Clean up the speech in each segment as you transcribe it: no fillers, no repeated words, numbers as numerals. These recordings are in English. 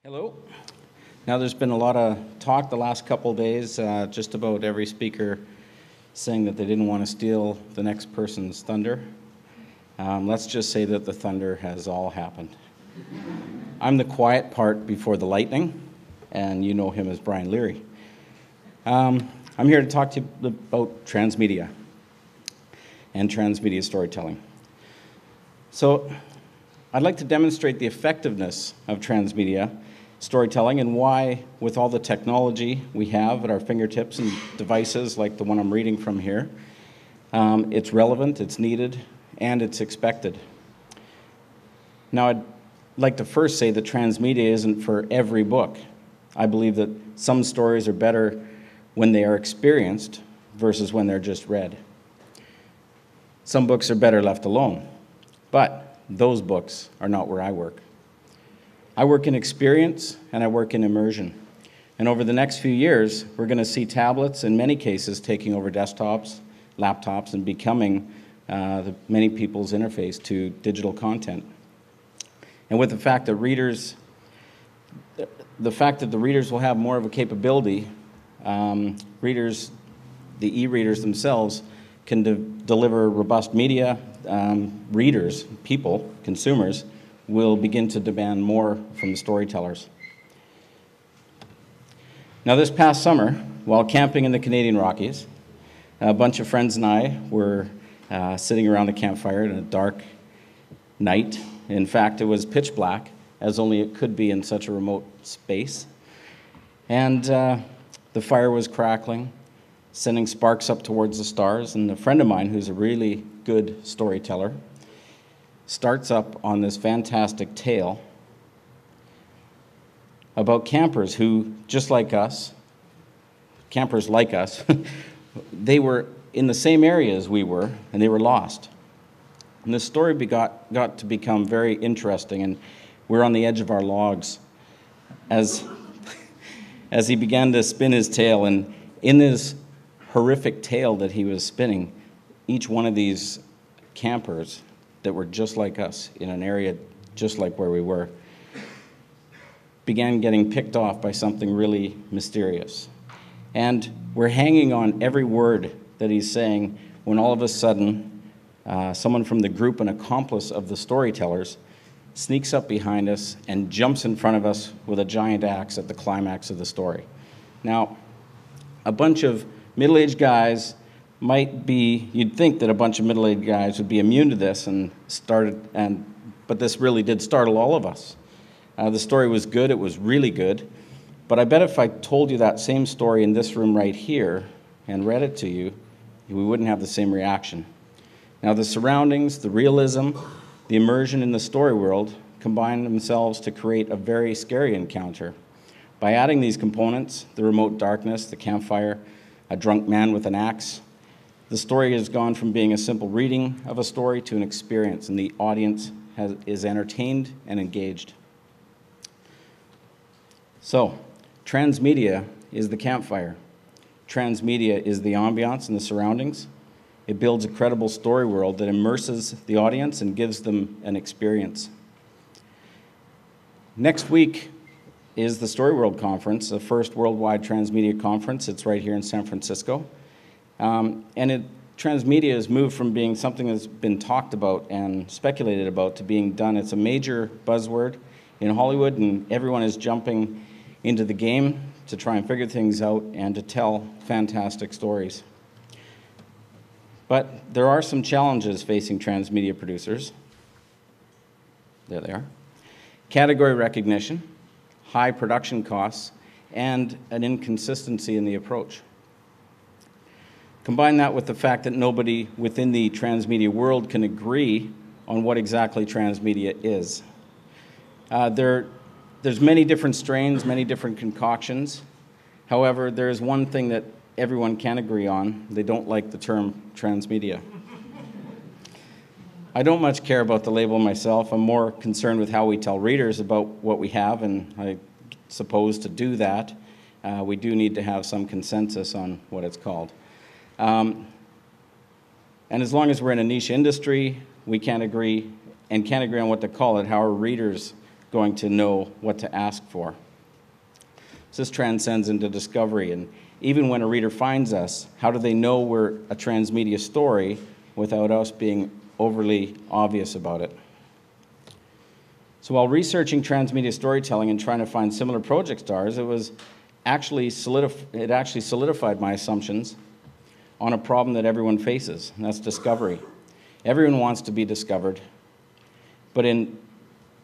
Hello. Now there's been a lot of talk the last couple of days, just about every speaker saying that they didn't want to steal the next person's thunder. Let's just say that the thunder has all happened. I'm the quiet part before the lightning, and you know him as Brian Leary. I'm here to talk to you about transmedia and transmedia storytelling. So I'd like to demonstrate the effectiveness of transmedia storytelling and why, with all the technology we have at our fingertips and devices like the one I'm reading from here, it's relevant, it's needed, and it's expected. Now, I'd like to first say that transmedia isn't for every book. I believe that some stories are better when they are experienced versus when they're just read. Some books are better left alone, but those books are not where I work. I work in experience and I work in immersion. And over the next few years, we're going to see tablets, in many cases, taking over desktops, laptops, and becoming many people's interface to digital content. And with the fact that the readers will have more of a capability, the e-readers themselves can deliver robust media. Readers, people, consumers, will begin to demand more from the storytellers. Now, this past summer, while camping in the Canadian Rockies, a bunch of friends and I were sitting around a campfire in a dark night. In fact, it was pitch black, as only it could be in such a remote space. And the fire was crackling, sending sparks up towards the stars. And a friend of mine, who's a really good storyteller, starts up on this fantastic tale about campers who, just like us, campers like us, they were in the same area as we were, and they were lost. And this story got to become very interesting, and we're on the edge of our logs as he began to spin his tale. And in this horrific tale that he was spinning, each one of these campers that were just like us, in an area just like where we were, began getting picked off by something really mysterious. And we're hanging on every word that he's saying when all of a sudden someone from the group, an accomplice of the storytellers, sneaks up behind us and jumps in front of us with a giant axe at the climax of the story. Now, a bunch of middle-aged guys you'd think that a bunch of middle-aged guys would be immune to this, but this really did startle all of us. The story was good, it was really good, but I bet if I told you that same story in this room right here and read it to you, we wouldn't have the same reaction. Now, the surroundings, the realism, the immersion in the story world combine themselves to create a very scary encounter. By adding these components, the remote darkness, the campfire, a drunk man with an axe, the story has gone from being a simple reading of a story to an experience, and the audience is entertained and engaged. So, transmedia is the campfire. Transmedia is the ambiance and the surroundings. It builds a credible story world that immerses the audience and gives them an experience. Next week is the Story World Conference, the first worldwide transmedia conference. It's right here in San Francisco. Transmedia has moved from being something that's been talked about and speculated about to being done. It's a major buzzword in Hollywood, and everyone is jumping into the game to try and figure things out and to tell fantastic stories. But there are some challenges facing transmedia producers. There they are. Category recognition, high production costs, and an inconsistency in the approach. Combine that with the fact that nobody within the transmedia world can agree on what exactly transmedia is. There's many different strains, many different concoctions. However, there is one thing that everyone can agree on. They don't like the term transmedia. I don't much care about the label myself. I'm more concerned with how we tell readers about what we have, and I suppose to do that, we do need to have some consensus on what it's called. And as long as we're in a niche industry, we can't agree on what to call it. How our readers going to know what to ask for. So this transcends into discovery, and even when a reader finds us, how do they know we're a transmedia story without us being overly obvious about it? So while researching transmedia storytelling and trying to find similar project stars, it actually solidified my assumptions on a problem that everyone faces, and that's discovery. Everyone wants to be discovered, but in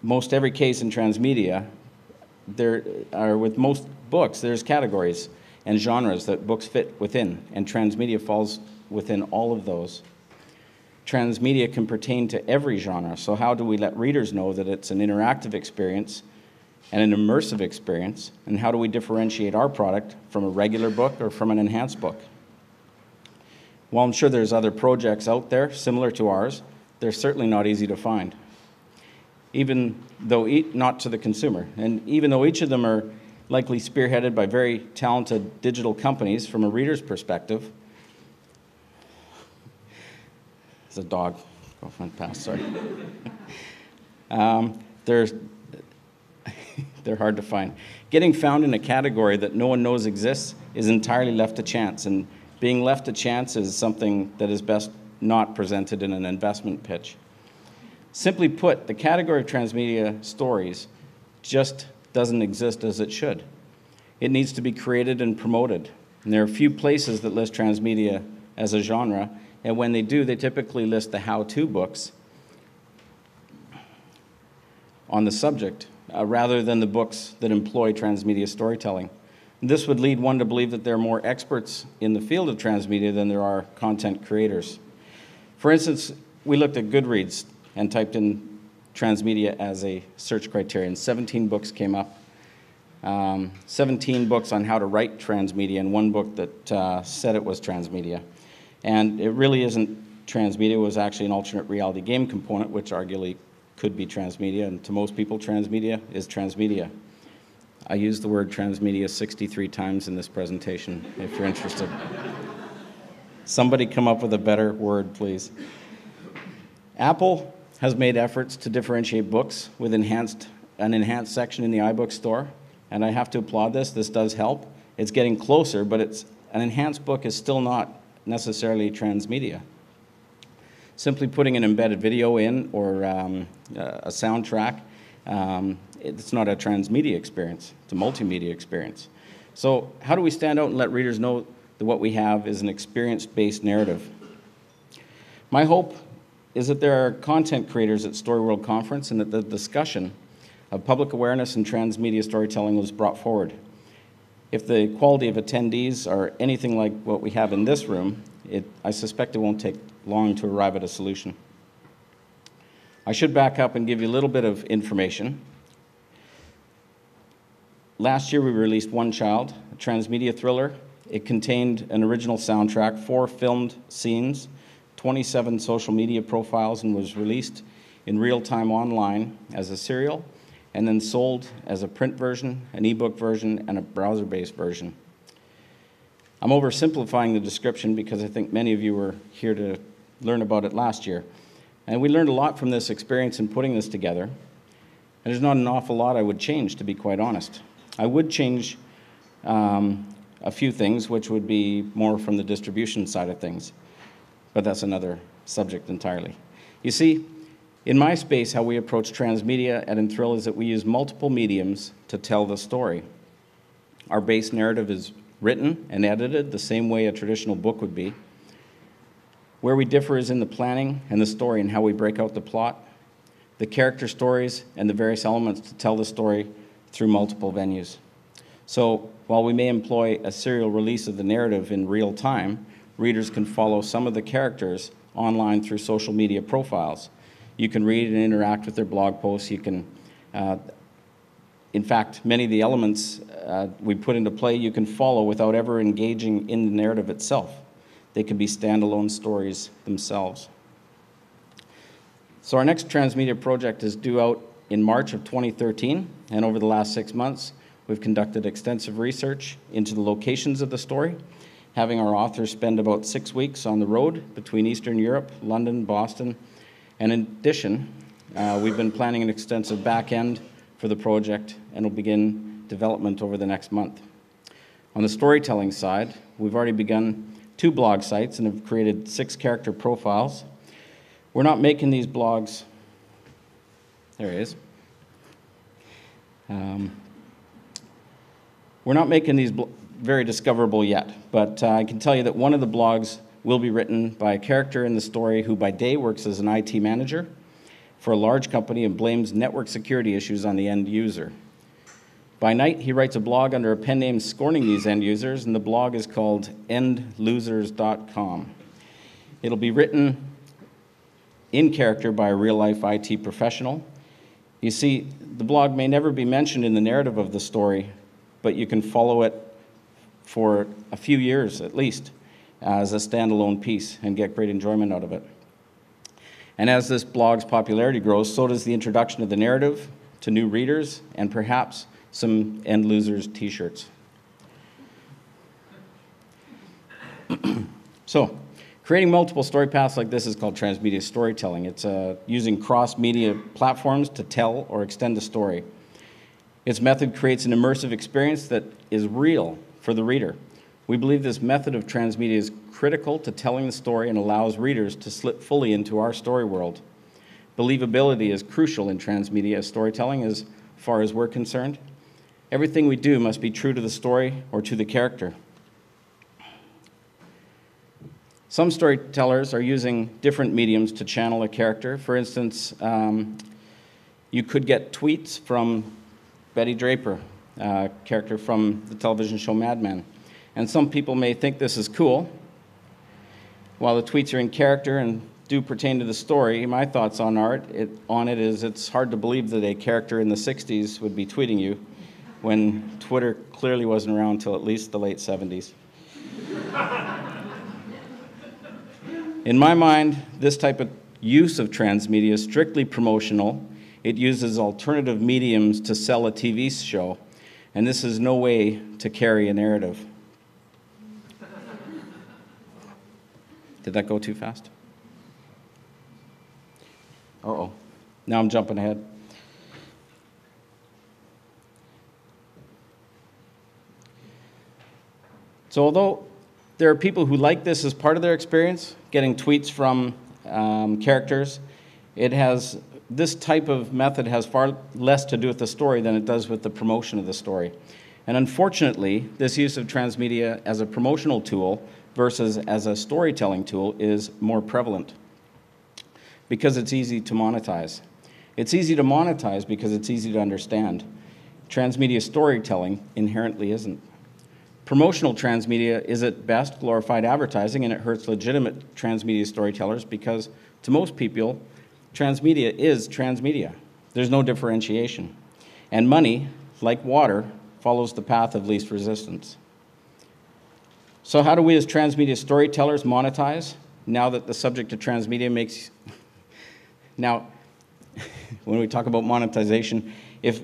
most every case in transmedia, with most books, there's categories and genres that books fit within, and transmedia falls within all of those. Transmedia can pertain to every genre, so how do we let readers know that it's an interactive experience and an immersive experience, and how do we differentiate our product from a regular book or from an enhanced book? While I'm sure there's other projects out there similar to ours, they're certainly not easy to find, even though not to the consumer. And even though each of them are likely spearheaded by very talented digital companies from a reader's perspective. It's a dog. Go went past, sorry. They're hard to find. Getting found in a category that no one knows exists is entirely left to chance, and being left to chance is something that is best not presented in an investment pitch. Simply put, the category of transmedia stories just doesn't exist as it should. It needs to be created and promoted. And there are few places that list transmedia as a genre, and when they do, they typically list the how-to books on the subject, rather than the books that employ transmedia storytelling. This would lead one to believe that there are more experts in the field of transmedia than there are content creators. For instance, we looked at Goodreads and typed in transmedia as a search criterion. 17 books came up. 17 books on how to write transmedia, and one book that said it was transmedia. And it really isn't transmedia. It was actually an alternate reality game component, which arguably could be transmedia, and to most people, transmedia is transmedia. I used the word transmedia 63 times in this presentation, if you're interested. Somebody come up with a better word, please. Apple has made efforts to differentiate books with an enhanced section in the iBook store, and I have to applaud this. This does help. It's getting closer, but an enhanced book is still not necessarily transmedia. Simply putting an embedded video in or a soundtrack, it's not a transmedia experience. It's a multimedia experience. So how do we stand out and let readers know that what we have is an experience-based narrative? My hope is that there are content creators at Story World Conference and that the discussion of public awareness and transmedia storytelling was brought forward. If the quality of attendees are anything like what we have in this room, I suspect it won't take long to arrive at a solution. I should back up and give you a little bit of information. Last year we released One Child, a transmedia thriller. It contained an original soundtrack, 4 filmed scenes, 27 social media profiles, and was released in real time online as a serial, and then sold as a print version, an ebook version, and a browser-based version. I'm oversimplifying the description because I think many of you were here to learn about it last year. And we learned a lot from this experience in putting this together. And there's not an awful lot I would change, to be quite honest. I would change a few things, which would be more from the distribution side of things. But that's another subject entirely. You see, in my space, how we approach transmedia at Enthrill is that we use multiple mediums to tell the story. Our base narrative is written and edited the same way a traditional book would be. Where we differ is in the planning and the story and how we break out the plot, the character stories, and the various elements to tell the story through multiple venues. So while we may employ a serial release of the narrative in real time, readers can follow some of the characters online through social media profiles. You can read and interact with their blog posts. You can, in fact, many of the elements we put into play you can follow without ever engaging in the narrative itself. They can be standalone stories themselves. So our next transmedia project is due out in March of 2013, and over the last 6 months, we've conducted extensive research into the locations of the story, having our authors spend about 6 weeks on the road between Eastern Europe, London, Boston, and in addition, we've been planning an extensive back end for the project and will begin development over the next month. On the storytelling side, we've already begun 2 blog sites and have created 6 character profiles. We're not making these blogs, there he is. We're not making these very discoverable yet, but I can tell you that one of the blogs will be written by a character in the story who by day works as an IT manager for a large company and blames network security issues on the end user. By night, he writes a blog under a pen name scorning these end users, and the blog is called endlosers.com. It'll be written in character by a real-life IT professional. You see, the blog may never be mentioned in the narrative of the story, but you can follow it for a few years at least as a standalone piece and get great enjoyment out of it. And as this blog's popularity grows, so does the introduction of the narrative to new readers and perhaps some End Losers t-shirts. So, creating multiple story paths like this is called transmedia storytelling. It's using cross-media platforms to tell or extend a story. Its method creates an immersive experience that is real for the reader. We believe this method of transmedia is critical to telling the story and allows readers to slip fully into our story world. Believability is crucial in transmedia storytelling as far as we're concerned. Everything we do must be true to the story or to the character. Some storytellers are using different mediums to channel a character. For instance, you could get tweets from Betty Draper, a character from the television show Mad Men. And some people may think this is cool. While the tweets are in character and do pertain to the story, my thoughts on it is it's hard to believe that a character in the 60s would be tweeting you when Twitter clearly wasn't around until at least the late 70s. In my mind, this type of use of transmedia is strictly promotional. It uses alternative mediums to sell a TV show, and this is no way to carry a narrative. Did that go too fast? Uh-oh. Now I'm jumping ahead. So although there are people who like this as part of their experience, getting tweets from characters, this type of method has far less to do with the story than it does with the promotion of the story. And unfortunately, this use of transmedia as a promotional tool versus as a storytelling tool is more prevalent because it's easy to monetize. It's easy to monetize because it's easy to understand. Transmedia storytelling inherently isn't. Promotional transmedia is at best glorified advertising, and it hurts legitimate transmedia storytellers because to most people, transmedia is transmedia. There's no differentiation. And money, like water, follows the path of least resistance. So how do we as transmedia storytellers monetize now that the subject of transmedia makes... Now, when we talk about monetization, if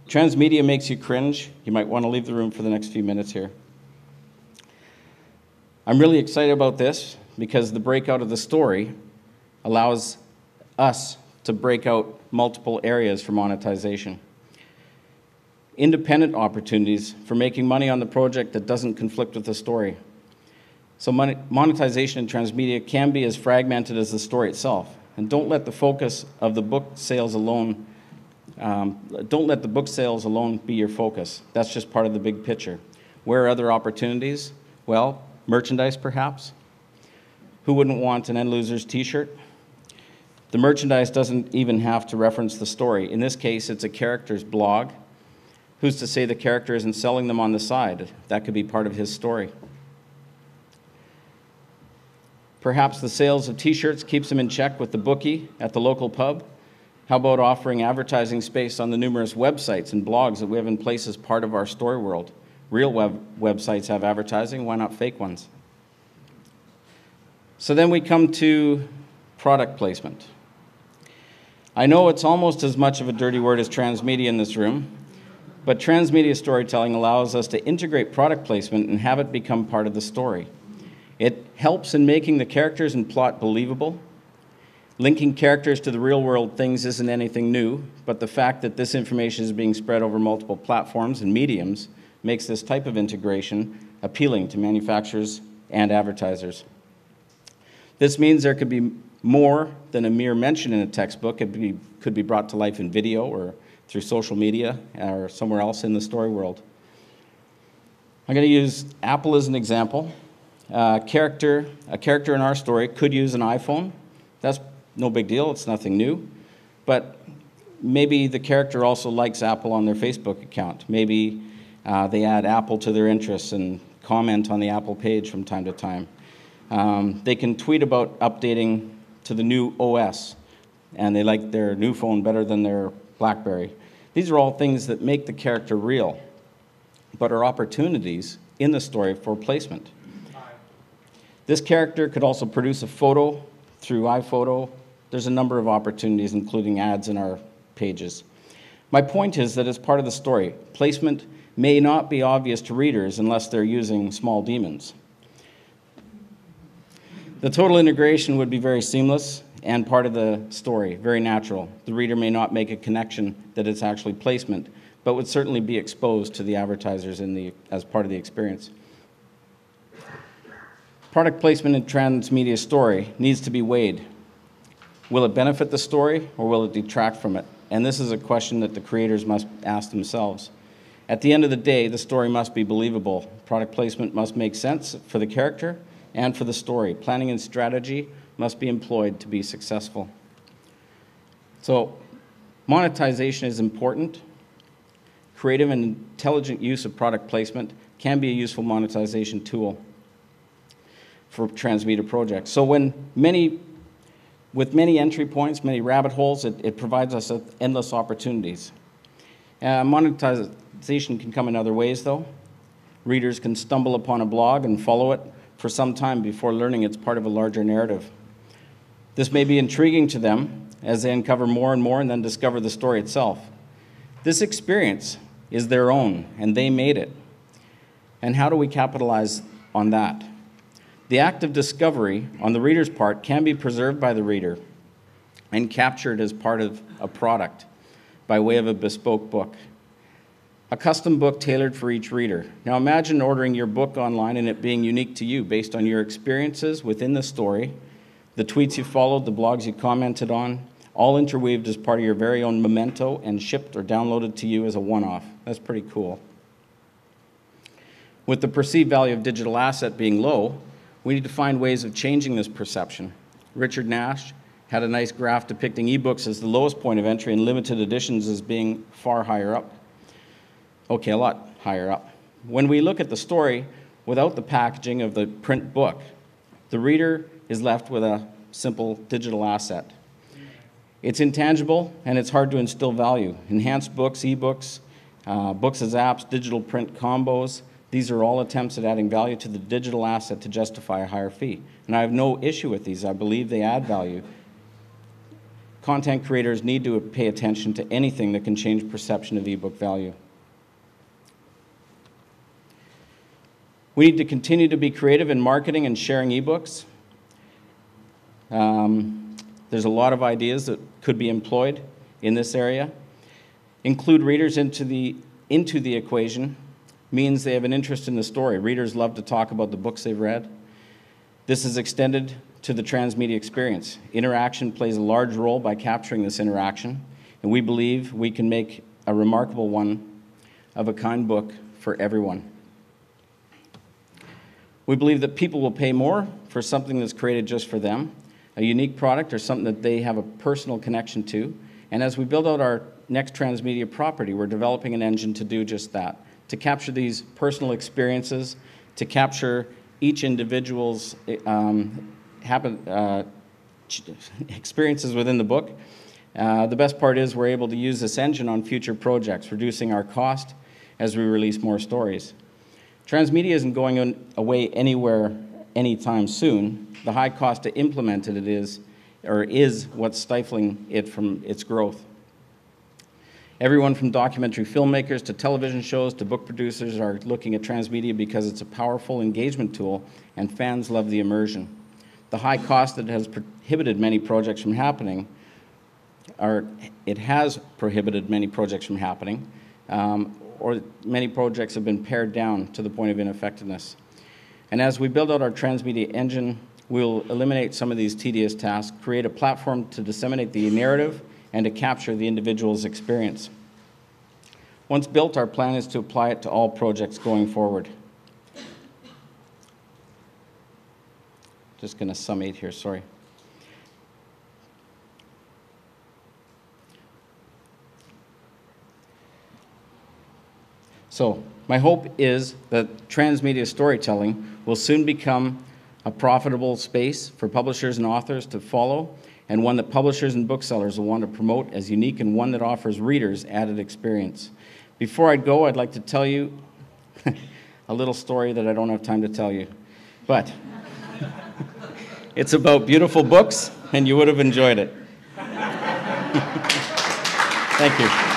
transmedia makes you cringe, you might want to leave the room for the next few minutes here. I'm really excited about this because the breakout of the story allows us to break out multiple areas for monetization. Independent opportunities for making money on the project that doesn't conflict with the story. So monetization in transmedia can be as fragmented as the story itself. And don't let the focus of the book sales alone, don't let the book sales alone be your focus. That's just part of the big picture. Where are other opportunities? Well, merchandise perhaps. Who wouldn't want an End Losers t-shirt? The merchandise doesn't even have to reference the story. In this case, it's a character's blog. Who's to say the character isn't selling them on the side? That could be part of his story. Perhaps the sales of t-shirts keeps him in check with the bookie at the local pub. How about offering advertising space on the numerous websites and blogs that we have in place as part of our story world? Real websites have advertising, why not fake ones? So then we come to product placement. I know it's almost as much of a dirty word as transmedia in this room, but transmedia storytelling allows us to integrate product placement and have it become part of the story. It helps in making the characters and plot believable. Linking characters to the real-world things isn't anything new, but the fact that this information is being spread over multiple platforms and mediums makes this type of integration appealing to manufacturers and advertisers. This means there could be more than a mere mention in a textbook. It could be brought to life in video or through social media or somewhere else in the story world. I'm going to use Apple as an example. A character in our story could use an iPhone. That's no big deal, it's nothing new. But maybe the character also likes Apple on their Facebook account. Maybe they add Apple to their interests and comment on the Apple page from time to time. They can tweet about updating to the new OS, and they like their new phone better than their BlackBerry. These are all things that make the character real, but are opportunities in the story for placement. This character could also produce a photo through iPhoto. There's a number of opportunities, including ads in our pages. My point is that as part of the story, placement may not be obvious to readers unless they're using small demons. The total integration would be very seamless and part of the story, very natural. The reader may not make a connection that it's actually placement, but would certainly be exposed to the advertisers as part of the experience. Product placement in Transmedia story needs to be weighed. Will it benefit the story or will it detract from it? And this is a question that the creators must ask themselves. At the end of the day, the story must be believable. Product placement must make sense for the character and for the story. Planning and strategy must be employed to be successful. So, monetization is important. Creative and intelligent use of product placement can be a useful monetization tool for transmedia projects. So with many entry points, many rabbit holes, it provides us with endless opportunities. Monetization can come in other ways, though. Readers can stumble upon a blog and follow it for some time before learning it's part of a larger narrative. This may be intriguing to them as they uncover more and more and then discover the story itself. This experience is their own, and they made it. And how do we capitalize on that? The act of discovery on the reader's part can be preserved by the reader and captured as part of a product by way of a bespoke book. A custom book tailored for each reader. Now imagine ordering your book online and it being unique to you based on your experiences within the story, the tweets you followed, the blogs you commented on, all interweaved as part of your very own memento and shipped or downloaded to you as a one-off. That's pretty cool. With the perceived value of digital asset being low, we need to find ways of changing this perception. Richard Nash had a nice graph depicting ebooks as the lowest point of entry and limited editions as being far higher up. Okay, a lot higher up. When we look at the story without the packaging of the print book, the reader is left with a simple digital asset. It's intangible and it's hard to instill value. Enhanced books, ebooks, books as apps, digital print combos, these are all attempts at adding value to the digital asset to justify a higher fee. And I have no issue with these. I believe they add value. Content creators need to pay attention to anything that can change perception of ebook value. We need to continue to be creative in marketing and sharing ebooks. There's a lot of ideas that could be employed in this area. Include readers into the equation means they have an interest in the story. Readers love to talk about the books they've read. This is extended to the transmedia experience. Interaction plays a large role by capturing this interaction, and we believe we can make a remarkable one-of-a-kind book for everyone. We believe that people will pay more for something that's created just for them, a unique product or something that they have a personal connection to. And as we build out our next transmedia property, we're developing an engine to do just that, to capture these personal experiences, to capture each individual's experiences within the book. The best part is we're able to use this engine on future projects, reducing our cost as we release more stories. Transmedia isn't going away anywhere anytime soon. The high cost to implement it is what's stifling it from its growth. Everyone from documentary filmmakers to television shows to book producers are looking at transmedia because it's a powerful engagement tool and fans love the immersion. the high cost that has prohibited many projects from happening, or it has prohibited many projects from happening, or many projects have been pared down to the point of ineffectiveness. And as we build out our Transmedia engine, we'll eliminate some of these tedious tasks, create a platform to disseminate the narrative, and to capture the individual's experience. Once built, our plan is to apply it to all projects going forward. Just going to summate here, sorry. So, my hope is that transmedia storytelling will soon become a profitable space for publishers and authors to follow, and one that publishers and booksellers will want to promote as unique, and one that offers readers added experience. Before I go, I'd like to tell you a little story that I don't have time to tell you, but it's about beautiful books, and you would have enjoyed it. Thank you.